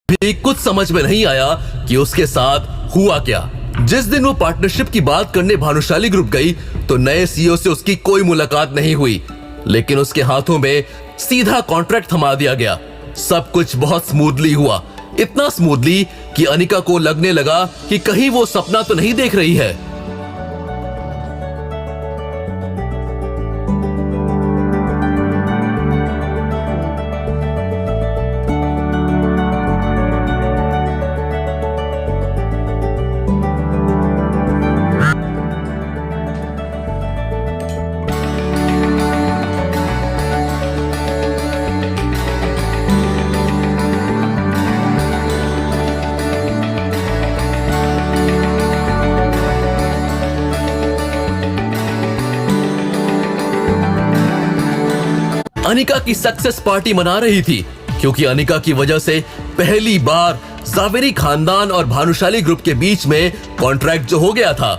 भी कुछ समझ में नहीं आया कि उसके साथ हुआ क्या। जिस दिन वो पार्टनरशिप की बात करने भानुशाली ग्रुप गई तो नए सीईओ से उसकी कोई मुलाकात नहीं हुई, लेकिन उसके हाथों में सीधा कॉन्ट्रैक्ट थमा दिया गया। सब कुछ बहुत स्मूथली हुआ, इतना स्मूथली कि अनिका को लगने लगा कि कहीं वो सपना तो नहीं देख रही है। अनिका की सक्सेस पार्टी मना रही थी, क्योंकि अनिका की वजह से पहली बार जावेरी खानदान और भानुशाली ग्रुप के बीच में कॉन्ट्रैक्ट जो हो गया था।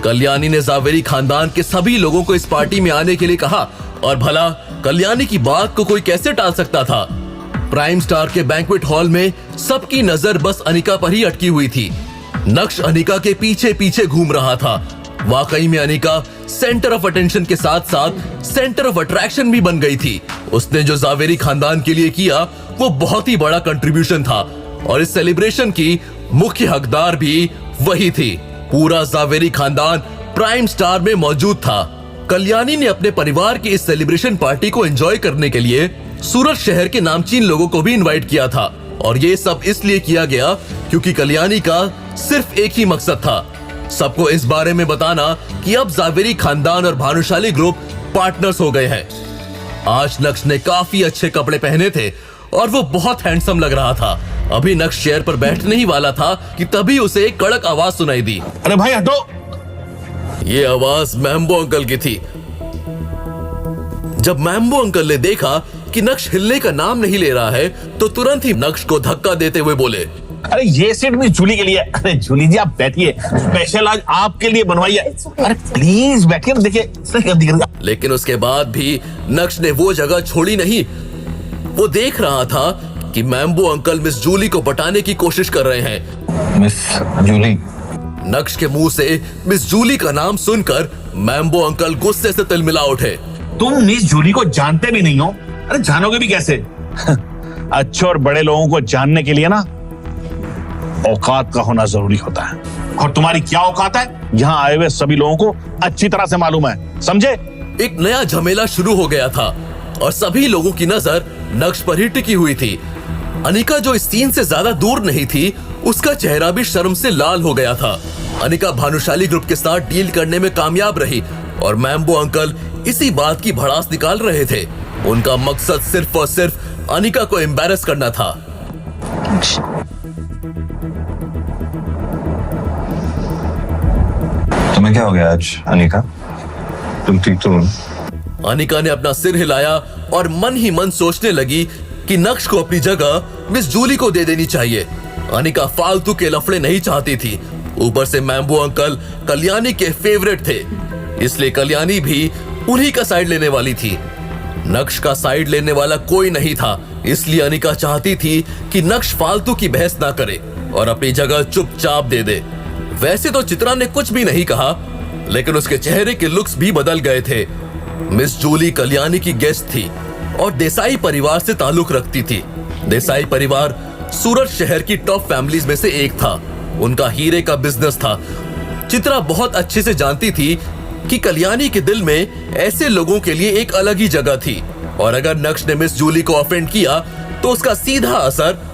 कल्याणी ने जावेरी खानदान के सभी लोगों को इस पार्टी में आने के लिए कहा, और भला कल्याणी की बात को कोई कैसे टाल सकता था। प्राइम स्टार के बैंक्वेट हॉल में सबकी नजर बस अनिका पर ही अटकी हुई थी। नक्श अनिका के पीछे पीछे घूम रहा था। वाकई में अनिका सेंटर ऑफ अटेंशन के साथ साथ सेंटर ऑफ अट्रैक्शन भी बन गई थी। उसने जो जावेरी खानदान के लिए किया वो बहुत ही बड़ा कंट्रीब्यूशन था, और इस सेलिब्रेशन की मुख्य हकदार भी वही थी। पूरा जावेरी खानदान प्राइम स्टार में मौजूद था। कल्याणी ने अपने परिवार की इस सेलिब्रेशन पार्टी को एंजॉय करने के लिए सूरत शहर के नामचीन लोगों को भी इनवाइट किया था, और ये सब इसलिए किया गया क्योंकि कल्याणी का सिर्फ एक ही मकसद था, सबको इस बारे में बताना कि अब जावेरी खानदान और भानुशाली ग्रुप पार्टनर्स हो गए हैं। आज नक्श ने काफी अच्छे कपड़े पहने थे और वो बहुत हैंडसम लग रहा था। अभी नक्श चेयर पर बैठने ही वाला था कि तभी उसे एक कड़क आवाज सुनाई दी। अरे भाई हटो! ये आवाज मैम्बो अंकल की थी। जब मैम्बो अंकल ने देखा कि नक्श हिलने का नाम नहीं ले रहा है तो तुरंत ही नक्श को धक्का देते हुए बोले, अरे ये सीट भी जूली के लिए। अरे जूली जी आप बैठिए, स्पेशल आज आपके लिए बनवाई है। अरे प्लीज बैठिए, देखिए। लेकिन उसके बाद भी नक्श ने वो जगह छोड़ी नहीं। वो देख रहा था कि मैम्बो अंकल मिस जूली को पटाने की कोशिश कर रहे हैं। मिस जूली? नक्श के मुंह से मिस जूली का नाम सुनकर मैम्बो अंकल गुस्से से तिलमिला उठे। तुम मिस जूली को जानते भी नहीं हो? अरे जानोगे भी कैसे? अच्छे और बड़े लोगों को जानने के लिए ना औकात का होना जरूरी होता है, और तुम्हारी क्या औकात है यहाँ आए हुए सभी लोगों को अच्छी तरह से मालूम है, समझे? एक नया झमेला शुरू हो गया था और सभी लोगों की नजर नक्श पर ही टिकी हुई थी। अनिका जो इस सीन से ज्यादा दूर नहीं थी, उसका चेहरा भी शर्म से लाल हो गया था। अनिका भानुशाली ग्रुप के साथ डील करने में कामयाब रही और मैम्बो अंकल इसी बात की भड़ास निकाल रहे थे। उनका मकसद सिर्फ और सिर्फ अनिका को एम्बैरस करना था। तुम्हें क्या हो गया आज अनिका? तुम ठीक तो हो? अनिका ने अपना सिर हिलाया और मन ही मन सोचने लगी कि नक्श को अपनी जगह मिस जूली को दे देनी चाहिए। अनिका फालतू के लफड़े नहीं चाहती थी। ऊपर से मैम्बो अंकल कल्याणी के फेवरेट थे, इसलिए कल्याणी भी उन्हीं का साइड लेने वाली थी। नक्श का साइड लेने वाला कोई नहीं था, इसलिए अनिका चाहती थी कि नक्श फालतू की बहस ना करे और अपनी जगह चुपचाप दे दे। वैसे तो चित्रा ने कुछ भी नहीं कहा, लेकिन उसके चेहरे के लुक्स भी बदल गए थे। मिस जूली कल्याणी की गेस्ट थी और देसाई परिवार से ताल्लुक रखती थी। देसाई परिवार सूरत शहर की टॉप फैमिलीज में से एक था। उनका हीरे का बिजनेस था। चित्रा बहुत अच्छे से जानती थी कि कल्याणी के दिल में ऐसे लोगों के लिए एक अलग ही जगह थी, और अगर नक्श ने मिस जूली को ऑफेंड किया तो उसका सीधा असर